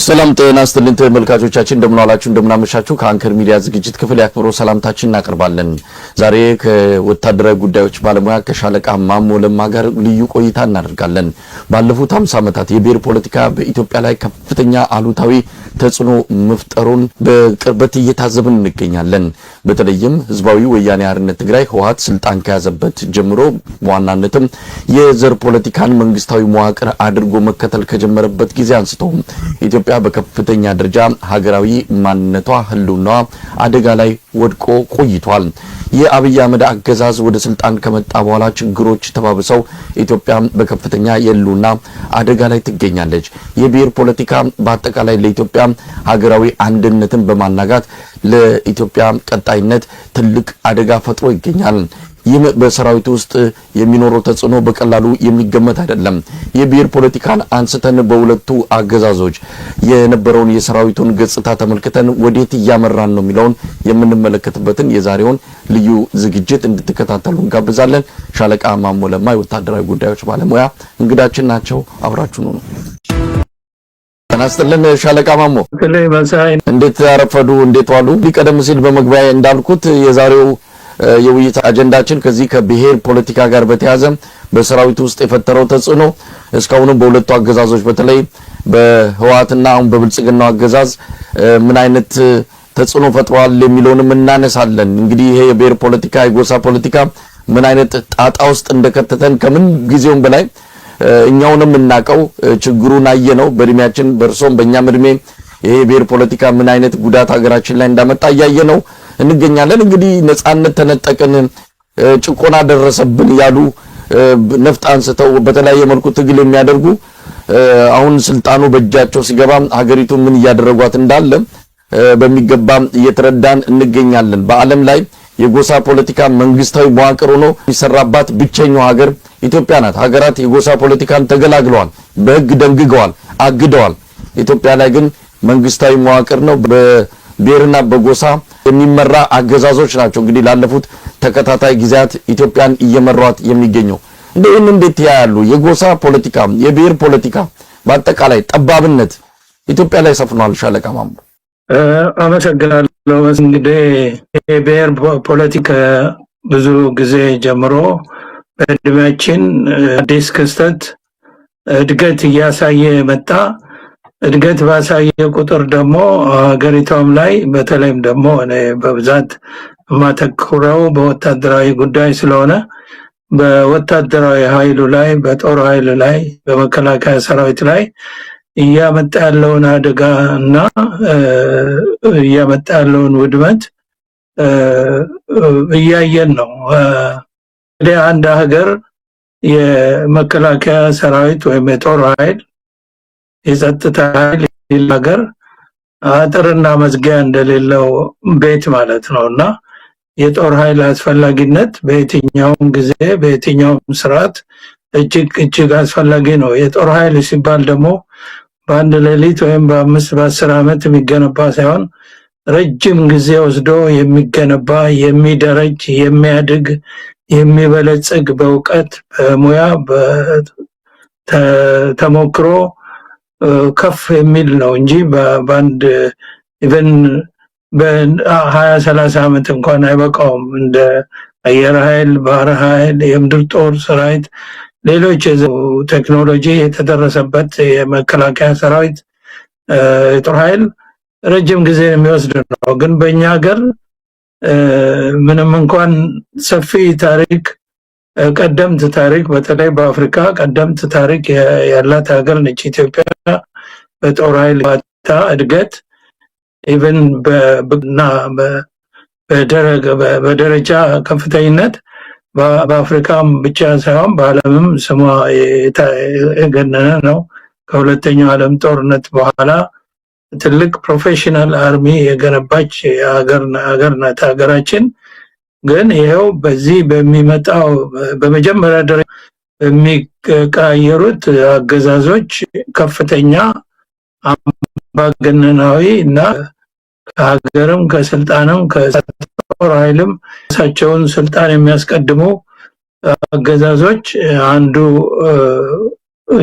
ሰላም ጤና ይስጥልን ተመልካቾቻችን እንደምን ዋላችሁ እንደምን አመሻችሁ ከአንከር ሚዲያ ዝግጅት ክፍል ያክብሮ ሰላምታችን እናቀርባለን። ዛሬ ከወታደራዊ ጉዳዮች ባለሙያ ከሻለቃ ማሞ ለማ ጋር ልዩ ቆይታ እናደርጋለን። ባለፉት 50 ዓመታት የብሔር ፖለቲካ በኢትዮጵያ ላይ ከፍተኛ አሉታዊ ተጽዕኖ መፍጠሩን በቅርበት እየታዘብን እንገኛለን። በተለይም ህዝባዊ ወያኔ ሓርነት ትግራይ ህወሓት ስልጣን ከያዘበት ጀምሮ በዋናነትም የዘር ፖለቲካን መንግስታዊ መዋቅር አድርጎ መከተል ከጀመረበት ጊዜ አንስቶ ኢትዮጵያ በከፍተኛ ደረጃ ሀገራዊ ማንነቷ ህልውናዋ አደጋ ላይ ወድቆ ቆይቷል። የአብይ አህመድ አገዛዝ ወደ ስልጣን ከመጣ በኋላ ችግሮች ተባብሰው ኢትዮጵያ በከፍተኛ የህልውና አደጋ ላይ ትገኛለች። የብሔር ፖለቲካ በአጠቃላይ ለኢትዮጵያ ሀገራዊ አንድነትን በማናጋት ለኢትዮጵያ ቀጣይነት ትልቅ አደጋ ፈጥሮ ይገኛል። ይህ በሰራዊት ውስጥ የሚኖረው ተጽዕኖ በቀላሉ የሚገመት አይደለም። የብሔር ፖለቲካን አንስተን በሁለቱ አገዛዞች የነበረውን የሰራዊቱን ገጽታ ተመልክተን ወዴት እያመራን ነው የሚለውን የምንመለከትበትን የዛሬውን ልዩ ዝግጅት እንድትከታተሉ እንጋብዛለን። ሻለቃ ማሞ ለማ የወታደራዊ ጉዳዮች ባለሙያ እንግዳችን ናቸው። አብራችሁ ነው። ተናስተልን ሻለቃ ማሞ እንዴት አረፈዱ? እንዴት ዋሉ? ቀደም ሲል በመግቢያ እንዳልኩት የዛሬው የውይይት አጀንዳችን ከዚህ ከብሔር ፖለቲካ ጋር በተያያዘ በሰራዊት ውስጥ የፈጠረው ተጽዕኖ እስካሁን በሁለቱ አገዛዞች በተለይ በህወሓትና አሁን በብልጽግናው አገዛዝ ምን አይነት ተጽዕኖ ፈጥሯል የሚለውንም እናነሳለን። እንግዲህ ይሄ የብሔር ፖለቲካ የጎሳ ፖለቲካ ምን አይነት ጣጣ ውስጥ እንደከተተን ከምን ጊዜውም በላይ እኛውንም እናቀው ችግሩን አየነው። በእድሜያችን በርሶም በእኛም እድሜ ይሄ የብሔር ፖለቲካ ምን አይነት ጉዳት ሀገራችን ላይ እንዳመጣ ያየነው እንገኛለን። እንግዲህ ነጻነት ተነጠቀን፣ ጭቆና ደረሰብን ያሉ ነፍጥ አንስተው በተለያየ መልኩ ትግል የሚያደርጉ አሁን ስልጣኑ በእጃቸው ሲገባ ሀገሪቱ ምን እያደረጓት እንዳለ በሚገባ እየተረዳን እንገኛለን። በዓለም ላይ የጎሳ ፖለቲካ መንግስታዊ መዋቅር ሆኖ የሚሰራባት ብቸኛው ሀገር ኢትዮጵያ ናት። ሀገራት የጎሳ ፖለቲካን ተገላግለዋል፣ በህግ ደንግገዋል፣ አግደዋል። ኢትዮጵያ ላይ ግን መንግስታዊ መዋቅር ነው በብሔርና በጎሳ የሚመራ አገዛዞች ናቸው እንግዲህ ላለፉት ተከታታይ ጊዜያት ኢትዮጵያን እየመሯት የሚገኘው። እንደምን እንዴት ያያሉ? የጎሳ ፖለቲካ የብሔር ፖለቲካ በአጠቃላይ ጠባብነት ኢትዮጵያ ላይ ሰፍኗል። ሻለቃ ማሞ አመሰግናለሁ። እንግዲህ የብሔር ፖለቲካ ብዙ ጊዜ ጀምሮ በእድሜያችን አዲስ ክስተት እድገት እያሳየ መጣ። እድገት ባሳየ ቁጥር ደግሞ ሀገሪቷም ላይ በተለይም ደግሞ እኔ በብዛት ማተኩረው በወታደራዊ ጉዳይ ስለሆነ በወታደራዊ ኃይሉ ላይ በጦር ኃይሉ ላይ በመከላከያ ሰራዊት ላይ እያመጣ ያለውን አደጋ እና እያመጣ ያለውን ውድመት እያየን ነው። እንግዲህ አንድ ሀገር የመከላከያ ሰራዊት ወይም የጦር ኃይል የጸጥታ ኃይል ሀገር አጥርና መዝጊያ እንደሌለው ቤት ማለት ነውና የጦር ኃይል አስፈላጊነት በየትኛውም ጊዜ በየትኛውም ስርዓት እጅግ አስፈላጊ ነው። የጦር ኃይል ሲባል ደግሞ በአንድ ሌሊት ወይም በ5-10 ዓመት የሚገነባ ሳይሆን ረጅም ጊዜ ወስዶ የሚገነባ የሚደረጅ የሚያድግ የሚበለጽግ በእውቀት በሙያ በተሞክሮ ከፍ የሚል ነው እንጂ በአንድ ኢቨን በ20-30 ዓመት እንኳን አይበቃውም። እንደ አየር ኃይል፣ ባህር ኃይል፣ የምድር ጦር ሰራዊት፣ ሌሎች ቴክኖሎጂ የተደረሰበት የመከላከያ ሰራዊት የጦር ኃይል ረጅም ጊዜ የሚወስድ ነው። ግን በእኛ ሀገር ምንም እንኳን ሰፊ ታሪክ ቀደምት ታሪክ በተለይ በአፍሪካ ቀደምት ታሪክ ያላት ሀገር ነች ኢትዮጵያ። በጦር ኃይል እድገት ኢቨን በደረጃ ከፍተኝነት በአፍሪካም ብቻ ሳይሆን በዓለምም ስሟ የገነነ ነው። ከሁለተኛው ዓለም ጦርነት በኋላ ትልቅ ፕሮፌሽናል አርሚ የገነባች ሀገር ናት ሀገራችን። ግን ይሄው በዚህ በሚመጣው በመጀመሪያ ደረጃ የሚቀያየሩት አገዛዞች ከፍተኛ አምባገነናዊ እና ከሀገርም ከስልጣንም ከጦር ኃይልም ራሳቸውን ስልጣን የሚያስቀድሙ አገዛዞች አንዱ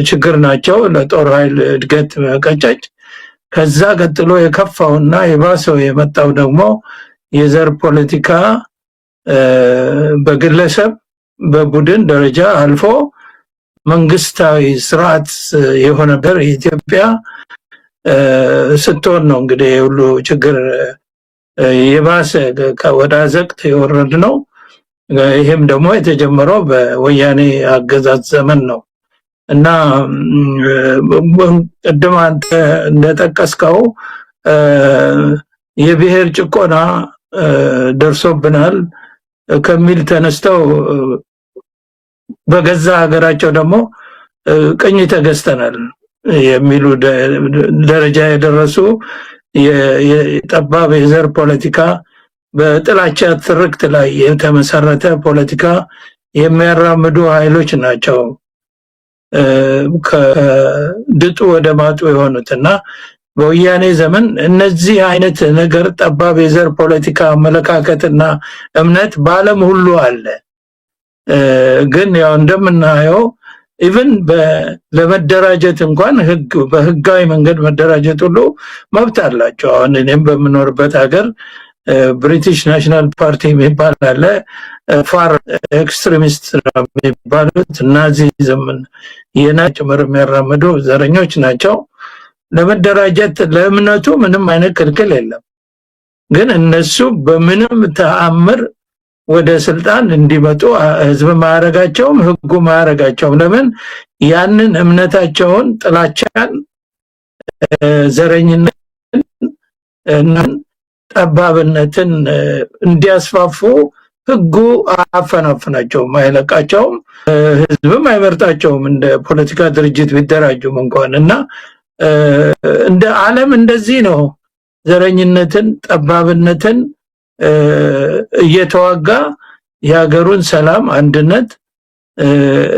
ችግር ናቸው ለጦር ኃይል እድገት መቀጨጭ። ከዛ ቀጥሎ የከፋውና የባሰው የመጣው ደግሞ የዘር ፖለቲካ በግለሰብ በቡድን ደረጃ አልፎ መንግስታዊ ስርዓት የሆነ ነገር ኢትዮጵያ ስትሆን ነው እንግዲህ ሁሉ ችግር የባሰ ወደ አዘቅት የወረድ ነው። ይሄም ደግሞ የተጀመረው በወያኔ አገዛዝ ዘመን ነው እና ቅድም አንተ እንደጠቀስከው የብሔር ጭቆና ደርሶብናል ከሚል ተነስተው በገዛ ሀገራቸው ደግሞ ቅኝ ተገዝተናል የሚሉ ደረጃ የደረሱ የጠባብ የዘር ፖለቲካ በጥላቻ ትርክት ላይ የተመሰረተ ፖለቲካ የሚያራምዱ ኃይሎች ናቸው ከድጡ ወደ ማጡ የሆኑትና በወያኔ ዘመን እነዚህ አይነት ነገር ጠባብ የዘር ፖለቲካ አመለካከትና እምነት በዓለም ሁሉ አለ። ግን ያው እንደምናየው ኢቭን ለመደራጀት እንኳን በህጋዊ መንገድ መደራጀት ሁሉ መብት አላቸው። አሁን እኔም በምኖርበት ሀገር ብሪቲሽ ናሽናል ፓርቲ የሚባል አለ። ፋር ኤክስትሪሚስት የሚባሉት ናዚዝም የናጭምር የሚያራምዱ ዘረኞች ናቸው። ለመደራጀት ለእምነቱ ምንም አይነት ክልክል የለም። ግን እነሱ በምንም ተአምር ወደ ስልጣን እንዲመጡ ህዝብ ማረጋቸውም ህጉ ማረጋቸውም። ለምን ያንን እምነታቸውን ጥላቻን ዘረኝነትን እና ጠባብነትን እንዲያስፋፉ ህጉ አፈናፍናቸውም አይለቃቸውም። ህዝብም አይመርጣቸውም እንደ ፖለቲካ ድርጅት ቢደራጁም እንኳን እና እንደ ዓለም እንደዚህ ነው ዘረኝነትን ጠባብነትን እየተዋጋ የሀገሩን ሰላም አንድነት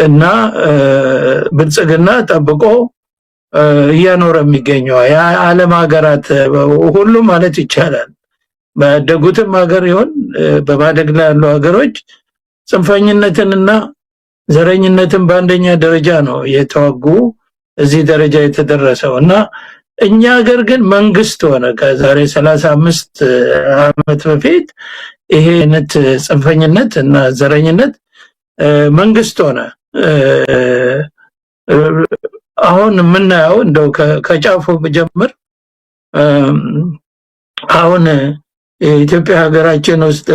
እና ብልጽግና ጠብቆ እያኖረ የሚገኘው የዓለም ሀገራት ሁሉ ማለት ይቻላል። ባደጉትም ሀገር ይሁን በማደግ ላይ ያሉ ሀገሮች ጽንፈኝነትንና ዘረኝነትን በአንደኛ ደረጃ ነው የተዋጉ እዚህ ደረጃ የተደረሰው እና እኛ ሀገር ግን መንግስት ሆነ ከዛሬ 35 ዓመት በፊት ይሄ አይነት ጽንፈኝነት እና ዘረኝነት መንግስት ሆነ። አሁን የምናየው እንደው ከጫፉ ብጀምር አሁን የኢትዮጵያ ሀገራችን ውስጥ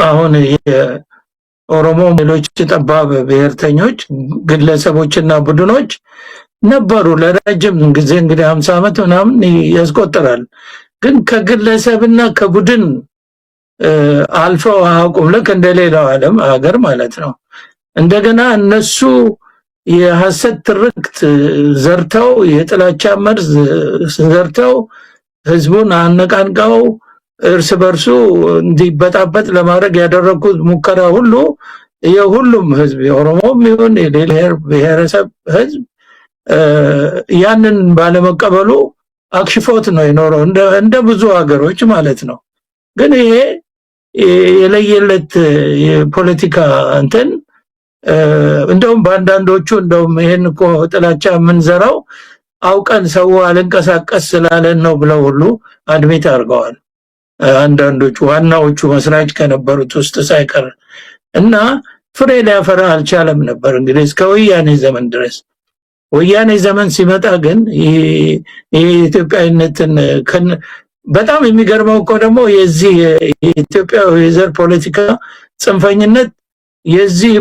አሁን የኦሮሞ ሌሎች ጠባብ ብሔርተኞች ግለሰቦችና ቡድኖች ነበሩ ለረጅም ጊዜ እንግዲህ 50 ዓመት ምናምን ያስቆጥራል። ግን ከግለሰብና ከቡድን አልፈው አያውቁም። ልክ እንደሌላው ዓለም ሀገር ማለት ነው። እንደገና እነሱ የሐሰት ትርክት ዘርተው የጥላቻ መርዝ ዘርተው ህዝቡን አነቃንቀው እርስ በርሱ እንዲበጣበጥ ለማድረግ ያደረጉት ሙከራ ሁሉ የሁሉም ህዝብ የኦሮሞም ይሁን የሌላ ብሔረሰብ ህዝብ ያንን ባለመቀበሉ አክሽፎት ነው የኖረው እንደ ብዙ ሀገሮች ማለት ነው። ግን ይሄ የለየለት የፖለቲካ እንትን እንደውም በአንዳንዶቹ እንደውም ይሄን እኮ ጥላቻ የምንዘራው አውቀን ሰው አልንቀሳቀስ ስላለን ነው ብለው ሁሉ አድሚት አድርገዋል። አንዳንዶቹ ዋናዎቹ መስራች ከነበሩት ውስጥ ሳይቀር እና ፍሬ ሊያፈራ አልቻለም ነበር እንግዲህ እስከ ወያኔ ዘመን ድረስ። ወያኔ ዘመን ሲመጣ ግን የኢትዮጵያዊነትን በጣም የሚገርመው እኮ ደግሞ የዚህ የኢትዮጵያ የዘር ፖለቲካ ጽንፈኝነት የዚህ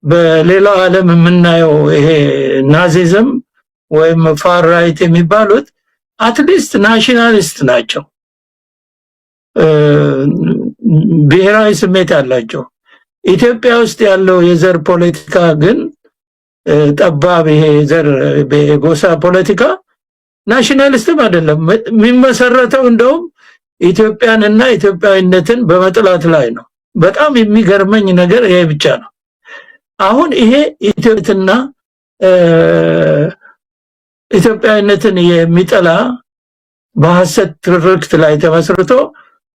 በሌላው ዓለም የምናየው ይሄ ናዚዝም ወይም ፋር ራይት የሚባሉት አትሊስት ናሽናሊስት ናቸው፣ ብሔራዊ ስሜት አላቸው። ኢትዮጵያ ውስጥ ያለው የዘር ፖለቲካ ግን ጠባብ ይሄ ዘር በጎሳ ፖለቲካ ናሽናሊስትም አይደለም። የሚመሰረተው እንደውም ኢትዮጵያንና ኢትዮጵያዊነትን በመጥላት ላይ ነው። በጣም የሚገርመኝ ነገር ይሄ ብቻ ነው። አሁን ይሄ ኢትዮጵያና ኢትዮጵያዊነትን የሚጠላ በሐሰት ትርክት ላይ ተመስርቶ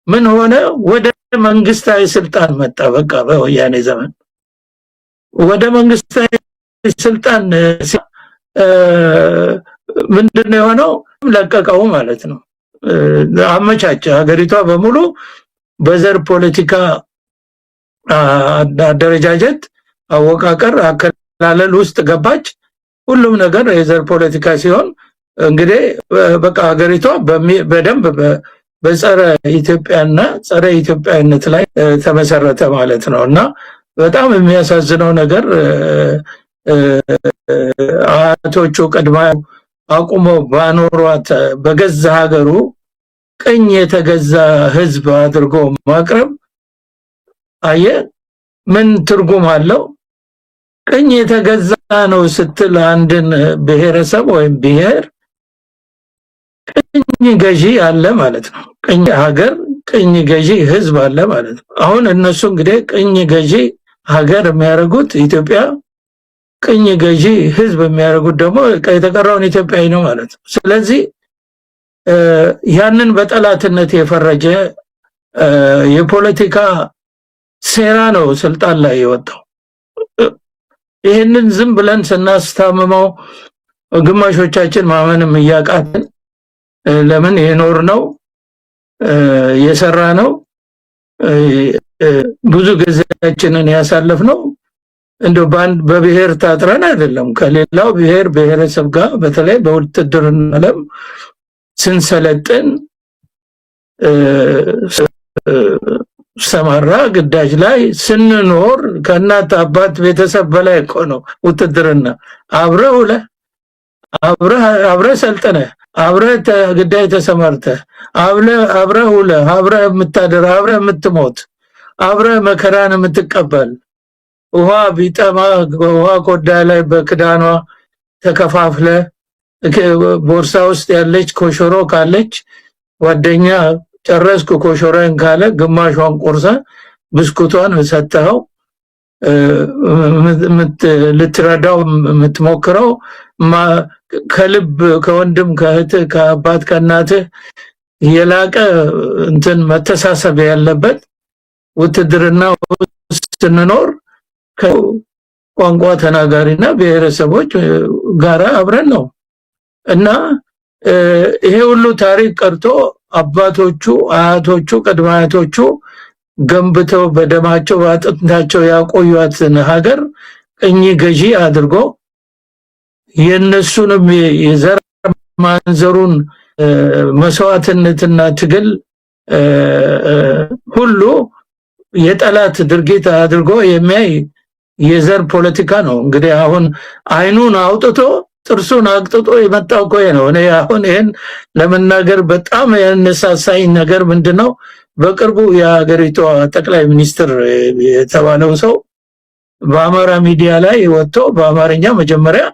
ምን ሆነ? ወደ መንግስታዊ ስልጣን መጣ። በቃ በወያኔ ዘመን ወደ መንግስታዊ ስልጣን ምንድነው የሆነው? ለቀቀው ማለት ነው። አመቻቸ። ሀገሪቷ በሙሉ በዘር ፖለቲካ አደረጃጀት አወቃቀር አከላለል ውስጥ ገባች። ሁሉም ነገር የዘር ፖለቲካ ሲሆን እንግዲህ በቃ ሀገሪቷ በደንብ በጸረ ኢትዮጵያና ጸረ ኢትዮጵያዊነት ላይ ተመሰረተ ማለት ነው። እና በጣም የሚያሳዝነው ነገር አያቶቹ ቀድማ አቁመው ባኖሯት በገዛ ሀገሩ ቅኝ የተገዛ ህዝብ አድርጎ ማቅረብ አየ ምን ትርጉም አለው? ቅኝ የተገዛ ነው ስትል አንድን ብሔረሰብ ወይም ብሔር ቅኝ ገዢ አለ ማለት ነው። ቅኝ ሀገር ቅኝ ገዢ ህዝብ አለ ማለት ነው። አሁን እነሱ እንግዲህ ቅኝ ገዢ ሀገር የሚያደርጉት ኢትዮጵያ፣ ቅኝ ገዢ ህዝብ የሚያደርጉት ደግሞ የተቀረውን ኢትዮጵያዊ ነው ማለት ነው። ስለዚህ ያንን በጠላትነት የፈረጀ የፖለቲካ ሴራ ነው ስልጣን ላይ የወጣው። ይሄንን ዝም ብለን ስናስታምመው ግማሾቻችን ማመንም እያቃተን ለምን የኖር ነው የሰራ ነው ብዙ ጊዜያችንን ያሳለፍ ነው እንደው በብሔር ታጥረን አይደለም ከሌላው ብሔር ብሔረሰብ ጋር በተለይ በውትድርና ዓለም ስንሰለጥን ሰማራ ግዳጅ ላይ ስንኖር ከእናት አባት ቤተሰብ በላይ እኮ ነው ውትድርና። አብረህ ሰልጥነ አብረህ ግዳይ ተሰማርተ አብረህ ውለህ አብረህ የምታደር አብረህ የምትሞት አብረህ መከራን የምትቀበል ውሃ ቢጠማ ውሃ ኮዳ ላይ በክዳኗ ተከፋፍለ ቦርሳ ውስጥ ያለች ኮሾሮ ካለች ጓደኛ ጨረስኩ ኮሾሮን ካለ ግማሿን ቆርሳ ብስኩቷን ሰጠኸው ልትረዳው የምትሞክረው ከልብ ከወንድም ከእህት ከአባት ከእናት የላቀ እንትን መተሳሰብ ያለበት ውትድርና ስንኖር ከቋንቋ ተናጋሪና ብሔረሰቦች ጋራ አብረን ነው እና ይሄ ሁሉ ታሪክ ቀርቶ አባቶቹ አያቶቹ ቀድመ አያቶቹ ገንብተው በደማቸው አጥንታቸው ያቆዩአትን ሀገር ቅኝ ገዢ አድርጎ የነሱንም የዘር ማንዘሩን መስዋዕትነትና ትግል ሁሉ የጠላት ድርጊት አድርጎ የሚያይ የዘር ፖለቲካ ነው። እንግዲህ አሁን አይኑን አውጥቶ ጥርሱን አቅጥጦ የመጣው ቆየ ነው። እኔ አሁን ይሄን ለመናገር በጣም ያነሳሳኝ ነገር ምንድነው? በቅርቡ የሀገሪቷ ጠቅላይ ሚኒስትር የተባለው ሰው በአማራ ሚዲያ ላይ ወጥቶ በአማርኛ መጀመሪያ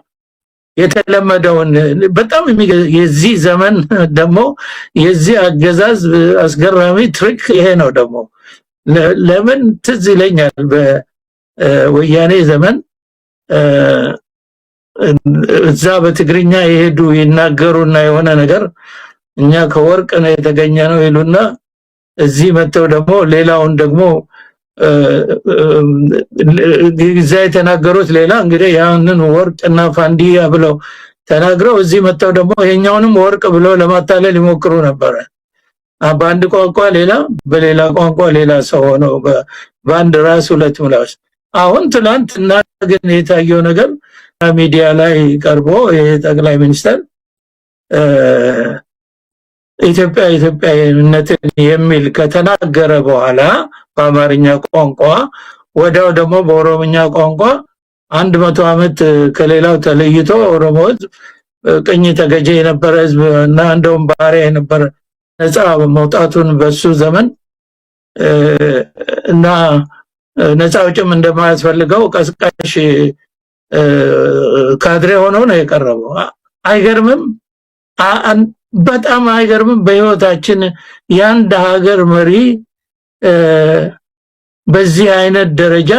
የተለመደውን በጣም የዚህ ዘመን ደግሞ የዚህ አገዛዝ አስገራሚ ትሪክ ይሄ ነው። ደግሞ ለምን ትዝ ይለኛል በወያኔ ዘመን እዛ በትግርኛ ይሄዱ ይናገሩና የሆነ ነገር እኛ ከወርቅ ነው የተገኘ ነው ይሉና እዚህ መተው ደግሞ ሌላውን ደግሞ እዛ የተናገሩት ሌላ እንግዲህ ያንን ወርቅና ፋንዲያ ብለው ተናግረው እዚህ መተው ደግሞ ይሄኛውንም ወርቅ ብለው ለማታለል ይሞክሩ ነበር። በአንድ ቋንቋ ሌላ በሌላ ቋንቋ ሌላ ሰው ሆነው በአንድ ራስ ሁለት ምላስ። አሁን ትናንትና ግን የታየው ነገር ሚዲያ ላይ ቀርቦ የጠቅላይ ሚኒስትር ኢትዮጵያዊነትን የሚል ከተናገረ በኋላ በአማርኛ ቋንቋ ወዲያው ደግሞ በኦሮምኛ ቋንቋ 100 ዓመት ከሌላው ተለይቶ ኦሮሞ ቅኝ ተገዢ የነበረ ህዝብ እና እንደውም ባሪያ የነበረ ነፃ መውጣቱን በሱ ዘመን እና ነፃ አውጭም እንደማያስፈልገው ቀስቃሽ ካድሬ ሆኖ ነው የቀረበው። አይገርምም? በጣም አይገርምም? በህይወታችን ያንድ ሀገር መሪ በዚህ አይነት ደረጃ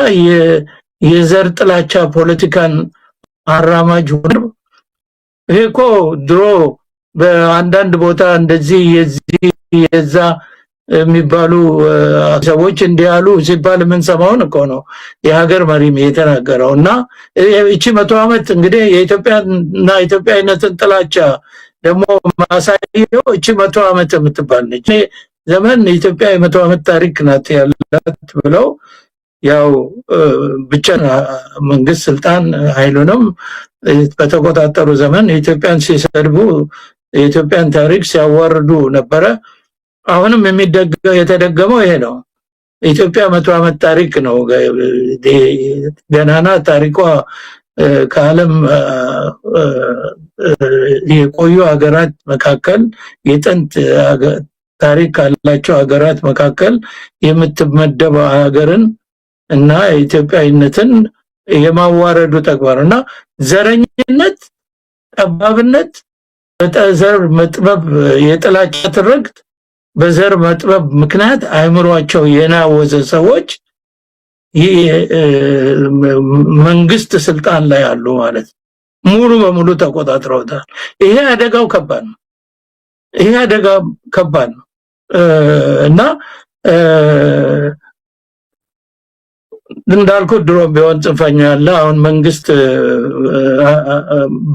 የዘር ጥላቻ ፖለቲካን አራማጅ ሆኖ እኮ ድሮ በአንዳንድ ቦታ እንደዚህ የዛ የሚባሉ ሰዎች እንዲያሉ ሲባል የምንሰማውን እኮ ነው የሀገር መሪም የተናገረውና እቺ 100 ዓመት እንግዲህ የኢትዮጵያና ኢትዮጵያዊነትን ጥላቻ ደግሞ ማሳየው እቺ 100 ዓመት የምትባል ነች። ዘመን ኢትዮጵያ የ100 ዓመት ታሪክ ናት ያላት ብለው ያው ብቻ መንግስት ስልጣን ኃይሉንም በተቆጣጠሩ ዘመን ኢትዮጵያን ሲሰድቡ የኢትዮጵያን ታሪክ ሲያዋርዱ ነበረ። አሁንም የተደገመው ይሄ ነው። ኢትዮጵያ 100 ዓመት ታሪክ ነው። ገናና ታሪኳ ከዓለም የቆዩ ሀገራት መካከል የጥንት ታሪክ ካላቸው ሀገራት መካከል የምትመደብ ሀገርን እና ኢትዮጵያዊነትን የማዋረዱ ተግባርና ዘረኝነት፣ ጠባብነት፣ በዘር መጥበብ የጥላቻ ትርክት በዘር መጥበብ ምክንያት አይምሯቸው የናወዘ ሰዎች መንግስት ስልጣን ላይ አሉ ማለት ሙሉ በሙሉ ተቆጣጥረውታል። ይሄ አደጋው ከባድ ነው። ይሄ አደጋ ከባድ ነው እና እንዳልኩት ድሮ ቢሆን ጽንፈኛ ያለ አሁን መንግስት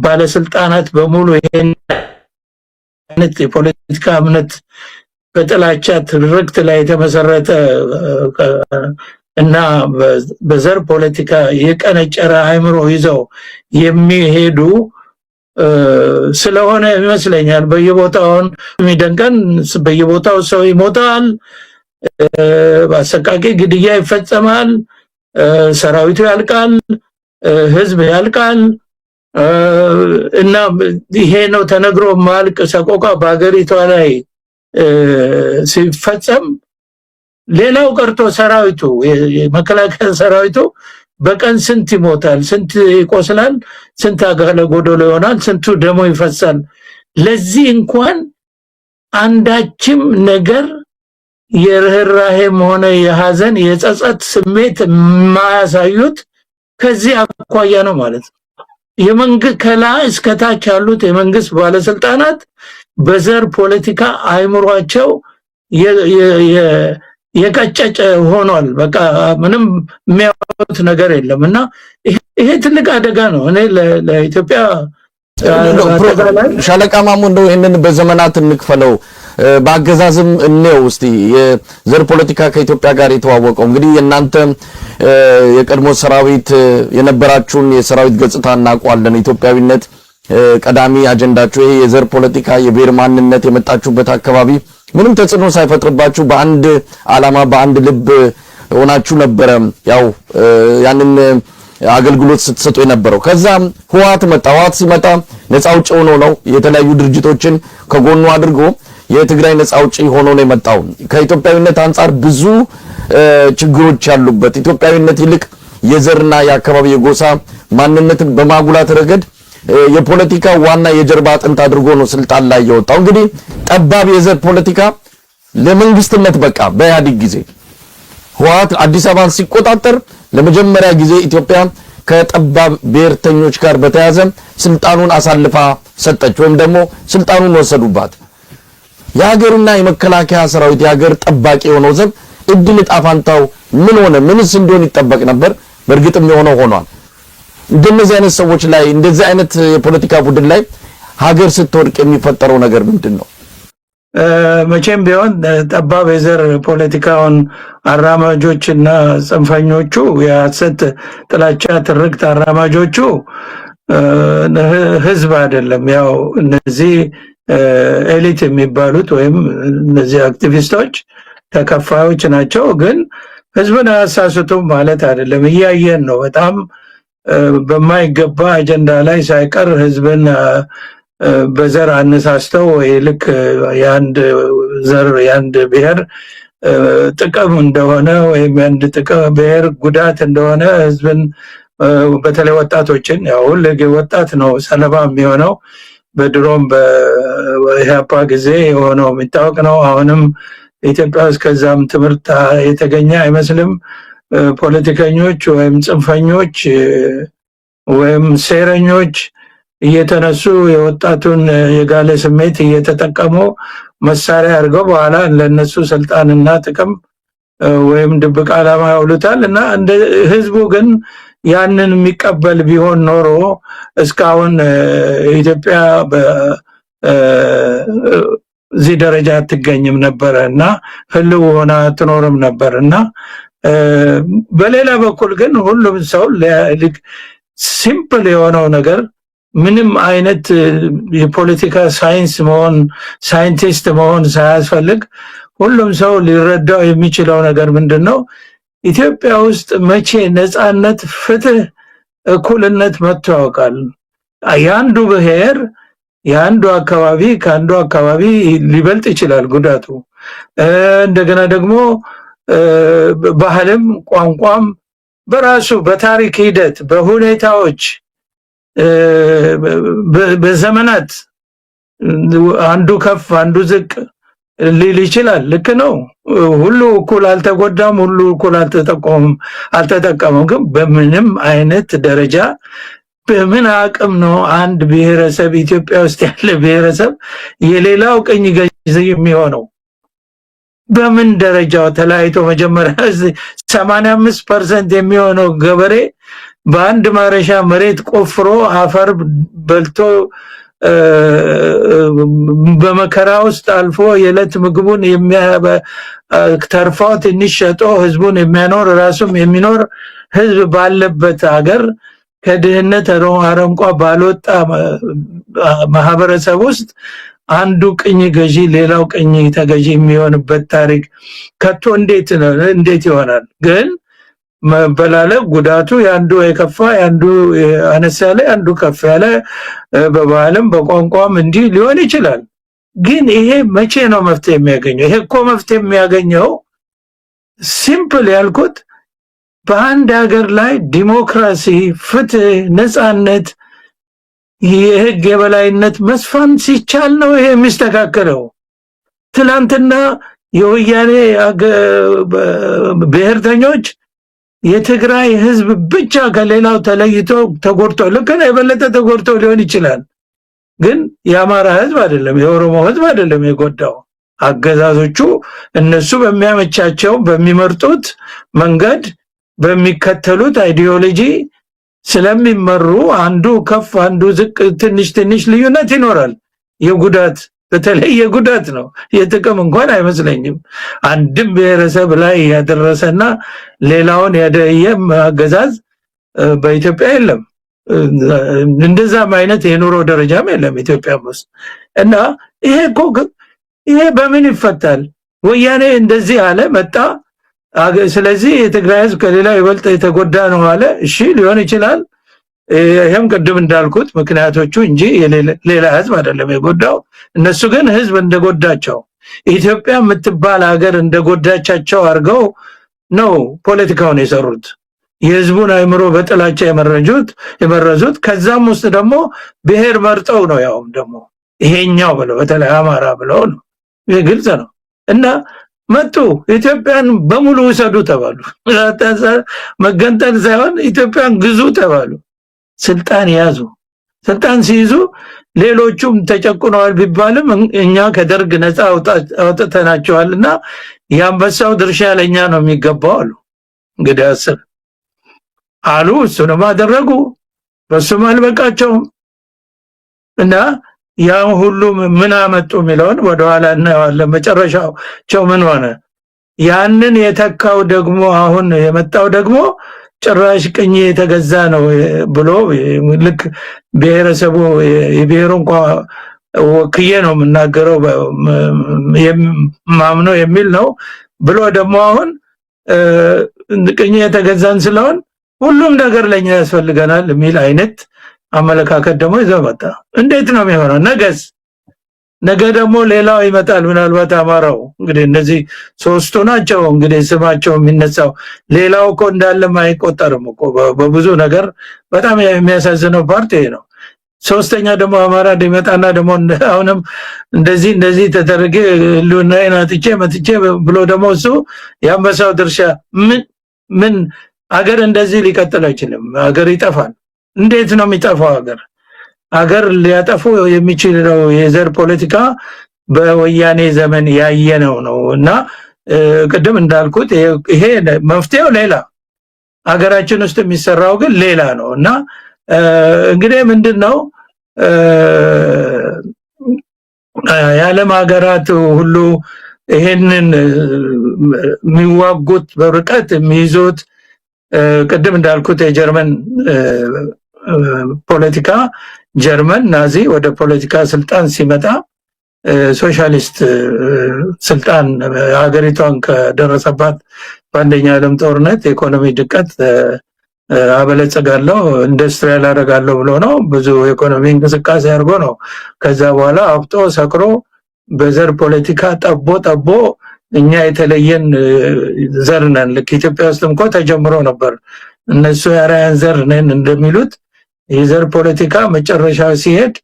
ባለስልጣናት በሙሉ ይሄን የፖለቲካ እምነት በጥላቻ ትርክት ላይ የተመሰረተ እና በዘር ፖለቲካ የቀነጨረ አይምሮ ይዘው የሚሄዱ ስለሆነ ይመስለኛል በየቦታው የሚደንቀን በየቦታው ሰው ይሞታል፣ በአሰቃቂ ግድያ ይፈጸማል፣ ሰራዊቱ ያልቃል፣ ህዝብ ያልቃል እና ይሄ ነው ተነግሮ ማልቅ ሰቆቃ በአገሪቷ ላይ ሲፈጸም ሌላው ቀርቶ ሰራዊቱ የመከላከያ ሰራዊቱ በቀን ስንት ይሞታል፣ ስንት ይቆስላል፣ ስንት አካለ ጎዶሎ ይሆናል፣ ስንቱ ደሞ ይፈሳል። ለዚህ እንኳን አንዳችም ነገር የርህራሄም ሆነ የሐዘን የጸጸት ስሜት ማያሳዩት ከዚህ አኳያ ነው ማለት ነው። የመንግስት ከላይ እስከ ታች ያሉት የመንግስት ባለስልጣናት በዘር ፖለቲካ አይምሯቸው የቀጨጨ ሆኗል። በቃ ምንም የሚያወጡት ነገር የለምና ይሄ ትልቅ አደጋ ነው። እኔ ለኢትዮጵያ ሻለቃ ማሙ እንደው ይሄንን በዘመናት እንክፈለው ባገዛዝም እንየው እስቲ የዘር ፖለቲካ ከኢትዮጵያ ጋር የተዋወቀው እንግዲህ የናንተ የቀድሞ ሰራዊት የነበራችሁን የሰራዊት ገጽታ እናውቀዋለን። ኢትዮጵያዊነት ቀዳሚ አጀንዳችሁ ይሄ የዘር ፖለቲካ የብሔር ማንነት የመጣችሁበት አካባቢ ምንም ተጽዕኖ ሳይፈጥርባችሁ በአንድ ዓላማ በአንድ ልብ ሆናችሁ ነበር ያው ያንን አገልግሎት ስትሰጡ የነበረው። ከዛም ህወሓት መጣ። ህወሓት ሲመጣ ነፃ አውጪ ሆኖ ነው የተለያዩ ድርጅቶችን ከጎኑ አድርጎ የትግራይ ነፃ አውጪ ሆኖ ነው የመጣው። ከኢትዮጵያዊነት አንፃር ብዙ ችግሮች ያሉበት ኢትዮጵያዊነት ይልቅ የዘርና የአካባቢ የጎሳ ማንነትን በማጉላት ረገድ የፖለቲካ ዋና የጀርባ አጥንት አድርጎ ነው ስልጣን ላይ የወጣው። እንግዲህ ጠባብ የዘር ፖለቲካ ለመንግስትነት በቃ በኢህአዴግ ጊዜ ህወሓት አዲስ አበባን ሲቆጣጠር ለመጀመሪያ ጊዜ ኢትዮጵያ ከጠባብ ብሔርተኞች ጋር በተያዘ ስልጣኑን አሳልፋ ሰጠች ወይም ደግሞ ስልጣኑን ወሰዱባት። የሀገርና የመከላከያ ሰራዊት የሀገር ጠባቂ የሆነው ዘብ እድል ጣፋንታው ምን ሆነ? ምንስ እንዲሆን ይጠበቅ ነበር? በእርግጥም የሆነው ሆኗል። እንደነዚህ አይነት ሰዎች ላይ እንደዚህ አይነት የፖለቲካ ቡድን ላይ ሀገር ስትወድቅ የሚፈጠረው ነገር ምንድነው? መቼም ቢሆን ጠባብ የዘር ፖለቲካውን አራማጆችና ጽንፈኞቹ የሐሰት ጥላቻ ትርክት አራማጆቹ ህዝብ አይደለም። ያው እነዚህ ኤሊት የሚባሉት ወይም እነዚህ አክቲቪስቶች ተከፋዮች ናቸው። ግን ህዝብን አያሳስቱም ማለት አይደለም። እያየን ነው። በጣም በማይገባ አጀንዳ ላይ ሳይቀር ህዝብን በዘር አነሳስተው ልክ የአንድ ዘር የአንድ ብሔር ጥቅም እንደሆነ ወይም የአንድ ብሔር ጉዳት እንደሆነ ህዝብን በተለይ ወጣቶችን ያው ሁሉ ወጣት ነው ሰለባ የሚሆነው። በድሮም በኢህአፓ ጊዜ የሆነው የሚታወቅ ነው። አሁንም ኢትዮጵያ ውስጥ ከዛም ትምህርት የተገኘ አይመስልም። ፖለቲከኞች ወይም ጽንፈኞች ወይም ሴረኞች እየተነሱ የወጣቱን የጋለ ስሜት እየተጠቀሙ መሳሪያ አድርገው በኋላ ለነሱ ስልጣንና ጥቅም ወይም ድብቅ ዓላማ ያውሉታል እና እንደ ህዝቡ ግን ያንን የሚቀበል ቢሆን ኖሮ እስካሁን ኢትዮጵያ በዚህ ደረጃ አትገኝም ነበርና ህልው ሆና ትኖርም ነበርና በሌላ በኩል ግን ሁሉም ሰው ሲምፕል የሆነው ነገር ምንም አይነት የፖለቲካ ሳይንቲስት መሆን ሳያስፈልግ ሁሉም ሰው ሊረዳው የሚችለው ነገር ምንድነው ኢትዮጵያ ውስጥ መቼ ነፃነት ፍትህ እኩልነት መጥቶ ያውቃል ያንዱ ብሔር ያንዱ አካባቢ ካንዱ አካባቢ ሊበልጥ ይችላል ጉዳቱ እንደገና ደግሞ ባህልም ቋንቋም በራሱ በታሪክ ሂደት በሁኔታዎች በዘመናት አንዱ ከፍ አንዱ ዝቅ ሊል ይችላል ልክ ነው ሁሉ እኩል አልተጎዳም ሁሉ እኩል አልተጠቀመም ግን በምንም አይነት ደረጃ በምን አቅም ነው አንድ ብሔረሰብ ኢትዮጵያ ውስጥ ያለ ብሔረሰብ የሌላው ቅኝ ገዢ የሚሆነው በምን ደረጃው ተላይቶ መጀመሪያ 85% የሚሆነው ገበሬ በአንድ ማረሻ መሬት ቆፍሮ አፈር በልቶ በመከራ ውስጥ አልፎ የለት ምግቡን ተርፋው ትንሽ ሸጦ ህዝቡን የሚያኖር ራሱም የሚኖር ህዝብ ባለበት ሀገር ከድህነት አረንቋ ባልወጣ ማህበረሰብ ውስጥ አንዱ ቅኝ ገዢ ሌላው ቅኝ ተገዢ የሚሆንበት ታሪክ ከቶ እንዴት ይሆናል ግን መበላለግ ጉዳቱ ያንዱ የከፋ ያንዱ አነስ ያለ ያንዱ ከፍ ያለ በባህልም በቋንቋም እንዲህ ሊሆን ይችላል ግን ይሄ መቼ ነው መፍትሄ የሚያገኘው ይሄ እኮ መፍትሄ የሚያገኘው ሲምፕል ያልኩት በአንድ ሀገር ላይ ዲሞክራሲ ፍትህ ነፃነት የህግ የበላይነት መስፈን ሲቻል ነው ይሄ የሚስተካከለው ትላንትና የወያኔ ብሔርተኞች የትግራይ ህዝብ ብቻ ከሌላው ተለይቶ ተጎድቶ ለከነ የበለጠ ተጎድቶ ሊሆን ይችላል ግን የአማራ ህዝብ አይደለም የኦሮሞ ህዝብ አይደለም የጎዳው አገዛዞቹ እነሱ በሚያመቻቸው በሚመርጡት መንገድ በሚከተሉት አይዲዮሎጂ ስለሚመሩ አንዱ ከፍ አንዱ ዝቅ ትንሽ ልዩነት ይኖራል የጉዳት በተለየ ጉዳት ነው የጥቅም እንኳን አይመስለኝም አንድም ብሔረሰብ ላይ ያደረሰና ሌላውን ያደየም አገዛዝ በኢትዮጵያ የለም እንደዛም አይነት የኑሮ ደረጃም የለም ኢትዮጵያ ውስጥ እና ይሄ በምን ይፈታል ወያኔ እንደዚህ አለ መጣ ስለዚህ የትግራይ ህዝብ ከሌላ ይበልጥ የተጎዳ ነው አለ እሺ ሊሆን ይችላል ይሄም ቅድም እንዳልኩት ምክንያቶቹ እንጂ ሌላ ህዝብ አይደለም የጎዳው እነሱ ግን ህዝብ እንደጎዳቸው ኢትዮጵያ የምትባል ሀገር እንደጎዳቻቸው አርገው ነው ፖለቲካውን የሰሩት የህዝቡን አይምሮ በጥላቻ የመረዙት ከዛም ውስጥ ደግሞ ብሔር መርጠው ነው ያውም ደግሞ ይሄኛው ብለው በተለይ አማራ ብለው ነው ግልጽ ነው እና መጡ ኢትዮጵያን በሙሉ ወሰዱ ተባሉ መገንጠል ሳይሆን ኢትዮጵያን ግዙ ተባሉ ስልጣን ያዙ ስልጣን ሲይዙ ሌሎቹም ተጨቁነዋል ቢባልም እኛ ከደርግ ነፃ አውጥተናቸዋልና ያንበሳው ድርሻ ለኛ ነው የሚገባው አሉ እንግዲህ አሉ እሱንም አደረጉ በሱም አልበቃቸውም እና ያው ሁሉም ምን አመጡ የሚለውን ወደኋላ እናያለን መጨረሻው ምን ሆነ ያንን የተካው ደግሞ አሁን የመጣው ደግሞ ጭራሽ ቅኝ የተገዛ ነው ብሎ ልክ ብሔረሰቡ የብሔሩ እንኳን ወክዬ ነው የምናገረው ማምነው የሚል ነው ብሎ ደግሞ አሁን ቅኝ የተገዛን ስለሆነ ሁሉም ነገር ለኛ ያስፈልገናል የሚል አይነት አመለካከት ደግሞ ይዘመጣ እንዴት ነው የሚሆነው ነገ ደግሞ ሌላው ይመጣል ምናልባት አማራው እንግዲህ እነዚህ ሶስቱ ናቸው እንግዲህ ስማቸው የሚነሳው ሌላው እኮ እንዳለ ማይቆጠርም እኮ በብዙ ነገር በጣም የሚያሳዝነው ፓርቲ ነው ሶስተኛ ደግሞ አማራ ዲመጣና ደግሞ አሁንም እንደዚህ ተደረገ ሉናይና መጥቼ ብሎ ደግሞ እሱ ያንበሳው ድርሻ ምን አገር እንደዚህ ሊቀጥል አይችልም አገር ይጠፋል እንዴት ነው የሚጠፋው አገር ሊያጠፉ የሚችለው የዘር ፖለቲካ በወያኔ ዘመን ያየነው ነው እና ቅድም እንዳልኩት ይሄ መፍትሄው ሌላ ሀገራችን ውስጥ የሚሰራው ግን ሌላ ነው እና እንግዲህ ምንድነው የዓለም ሀገራት ሁሉ ይሄንን የሚዋጉት በርቀት የሚይዙት ቅድም እንዳልኩት የጀርመን ፖለቲካ ጀርመን ናዚ ወደ ፖለቲካ ስልጣን ሲመጣ ሶሻሊስት ስልጣን ሀገሪቷን ከደረሰባት በአንደኛ ዓለም ጦርነት ኢኮኖሚ ድቀት አበለጸጋለሁ ኢንዱስትሪያል አደርጋለሁ ብሎ ነው ብዙ ኢኮኖሚ እንቅስቃሴ አድርጎ ነው ከዛ በኋላ አብጦ ሰክሮ በዘር ፖለቲካ ጠቦ እኛ የተለየን ዘር ነን ልክ ኢትዮጵያ ውስጥም እኮ ተጀምሮ ነበር እነሱ የአርያን ዘር ነን እንደሚሉት የዘር ፖለቲካ መጨረሻው ሲሄድ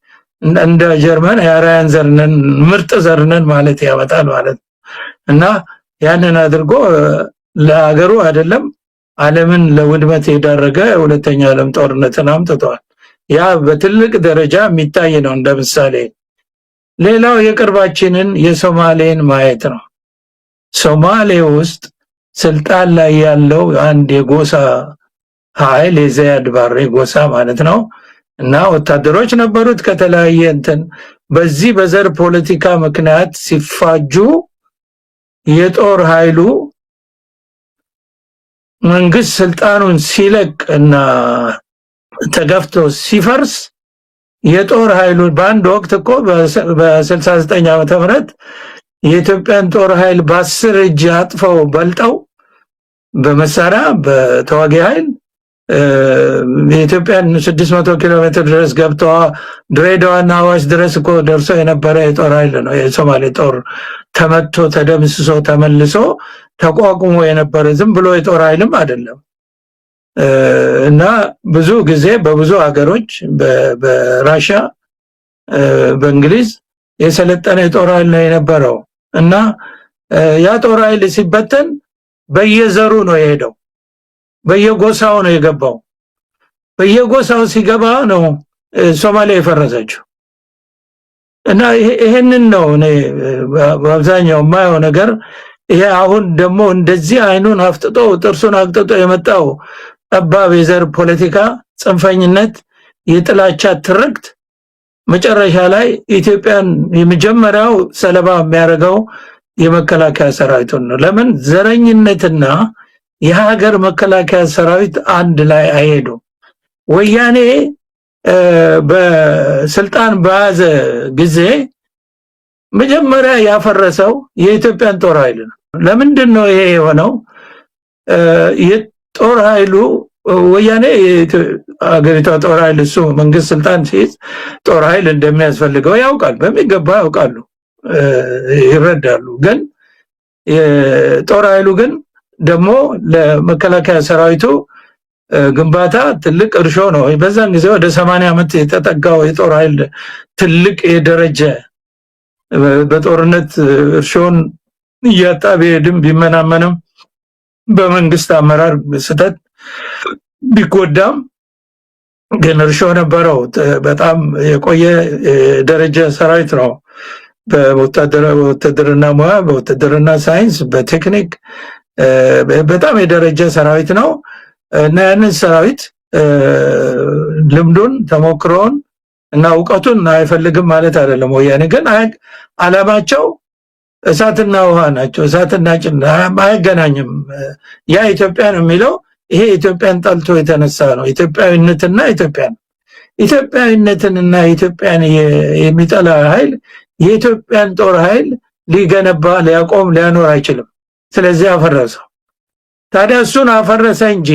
እንደ ጀርመን የአርያን ዘር ነን ምርጥ ዘር ነን ማለት ያመጣል ማለት እና ያንን አድርጎ ለሀገሩ አይደለም ዓለምን ለውድመት የዳረገ ሁለተኛ ዓለም ጦርነትን አምጥቷል ያ በትልቅ ደረጃ የሚታይ ነው እንደምሳሌ ሌላው የቅርባችንን የሶማሌን ማየት ነው ሶማሌ ውስጥ ስልጣን ላይ ያለው አንድ የጎሳ ኃይል የዘያድ ባሬ ጎሳ ማለት ነው እና ወታደሮች ነበሩት ከተለያየ እንትን በዚህ በዘር ፖለቲካ ምክንያት ሲፋጁ የጦር ኃይሉ መንግስት ስልጣኑን ሲለቅና ተገፍቶ ሲፈርስ የጦር ኃይሉ ባንድ ወቅት እኮ በ69 ዓመተ ምህረት የኢትዮጵያን ጦር ኃይል በ10 እጅ አጥፈው በልጠው በመሳሪያ በተዋጊ ኃይል የኢትዮጵያን 600 ኪሎ ሜትር ድረስ ገብተው ድሬዳዋና አዋሽ ድረስ እኮ ደርሶ የነበረ የጦር ኃይል ነው የሶማሌ ጦር ተመቶ ተደምስሶ ተመልሶ ተቋቁሞ የነበረ ዝም ብሎ የጦር ኃይልም አይደለም እና ብዙ ጊዜ በብዙ ሀገሮች በራሺያ በእንግሊዝ የሰለጠነ የጦር ኃይል ነው የነበረው እና ያ ጦር ኃይል ሲበተን በየዘሩ ነው የሄደው በየጎሳው ነው የገባው በየጎሳው ሲገባ ነው ሶማሊያ የፈረሰችው እና ይሄንን ነው በአብዛኛው ማየው ነገር ይሄ አሁን ደግሞ እንደዚህ አይኑን አፍጥጦ ጥርሱን አግጥጦ የመጣው ጠባብ የዘር ፖለቲካ ጽንፈኝነት የጥላቻ ትርክት መጨረሻ ላይ ኢትዮጵያን የመጀመሪያው ሰለባ የሚያደርገው የመከላከያ ሰራዊቱን ነው ለምን ዘረኝነትና የሀገር መከላከያ ሰራዊት አንድ ላይ አይሄዱ ወያኔ በስልጣን በያዘ ጊዜ መጀመሪያ ያፈረሰው የኢትዮጵያን ጦር ኃይል ነው ለምንድን ነው ይሄ የሆነው የጦር ኃይሉ ወያኔ አገሪቷ ጦር ኃይል እሱ መንግስት ስልጣን ሲይዝ ጦር ኃይል እንደሚያስፈልገው ያውቃል በሚገባ ያውቃሉ ይረዳሉ ግን የጦር ኃይሉ ግን ደግሞ ለመከላከያ ሰራዊቱ ግንባታ ትልቅ እርሾ ነው በዛን ጊዜ ወደ 80 ዓመት የተጠጋው የጦር ኃይል ትልቅ የደረጀ በጦርነት እርሾን ያጣበ ድም ቢመናመንም በመንግስት አመራር ስተት ቢጎዳም ግን እርሾ ነበረው በጣም የቆየ ደረጃ ሰራዊት ነው በወታደርና ሙያ በወታደርና ሳይንስ በቴክኒክ በጣም የደረጃ ሰራዊት ነው እና ያንን ሰራዊት ልምዱን ተሞክሮን እና ዕውቀቱን አይፈልግም ማለት አይደለም ወያኔ ግን አላማቸው እሳትና ውሃ ናቸው እሳትና ጭድ አይገናኝም ያ ኢትዮጵያ ነው የሚለው ይሄ ኢትዮጵያን ጠልቶ የተነሳ ነው ኢትዮጵያዊነትና ኢትዮጵያዊነትና ኢትዮጵያን የሚጠላ ኃይል የኢትዮጵያን ጦር ኃይል ሊገነባ ሊያቆም ሊያኖር አይችልም ስለዚህ አፈረሰው ታዲያ እሱን አፈረሰ እንጂ